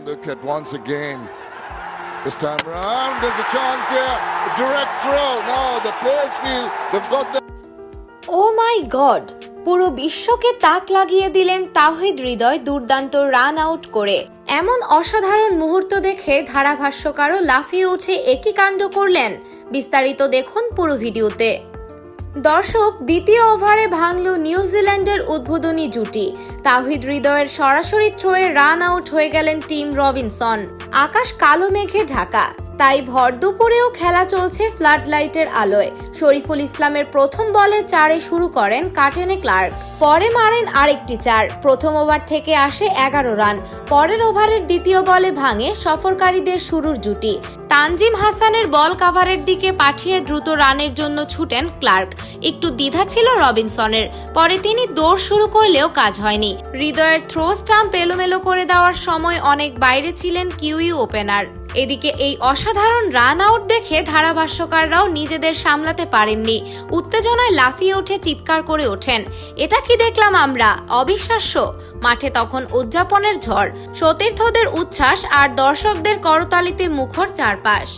on the wicket once again. This time round, there's a chance here. Direct throw. No, the players feel they've got the. Oh my god, পুরো বিশ্বকে তাক লাগিয়ে দিলেন তাওহিদ হৃদয় দুর্দান্ত run out করে। এমন অসাধারণ মুহূর্ত দেখে ধারাভাষ্যকারও লাফিয়ে উঠে একই কাণ্ড করলেন। বিস্তারিত দেখুন পুরো ভিডিওতে। দর্শক, দ্বিতীয় ওভারে ভাঙল নিউজিল্যান্ডের উদ্বোধনী জুটি। তাওহিদ হৃদয়ের সরাসরি থ্রোয়ে রান আউট হয়ে গেলেন টিম রবিনসন। আকাশ কালো মেঘে ঢাকা, তাই ভর দুপুরেও খেলা চলছে ফ্লাড লাইটের আলোয়। শরীফুল ইসলামের প্রথম বলে 4-এ শুরু করেন কাটেনে ক্লার্ক, পরে মারেন আরেকটি 4। প্রথম ওভার থেকে আসে 11 রান। পরের ওভারের দ্বিতীয় বলে ভাঙে সফরকারীদের শুরুর জুটি। তানজিম হাসানের বল কাভারের দিকে পাঠিয়ে দ্রুত রানের জন্য ছুটেন ক্লার্ক। একটু দ্বিধা ছিল রবিনসনের, পরে তিনি দৌড় শুরু করলেও কাজ হয়নি। হৃদয়ের থ্রো স্টাম্প এলোমেলো করে দেওয়ার সময় অনেক বাইরে ছিলেন কিউই ওপেনার। এদিকে এই অসাধারণ রান আউট দেখে ধারাভাষ্যকাররাও নিজেদের সামলাতে পারেননি। উত্তেজনায় লাফিয়ে উঠে চিৎকার করে ওঠেন, এটা কি দেখলাম আমরা, অবিশ্বাস্য। মাঠে তখন উদযাপনের ঝড়, সতীর্থদের উচ্ছ্বাস আর দর্শকদের করতালিতে মুখর চারপাশ।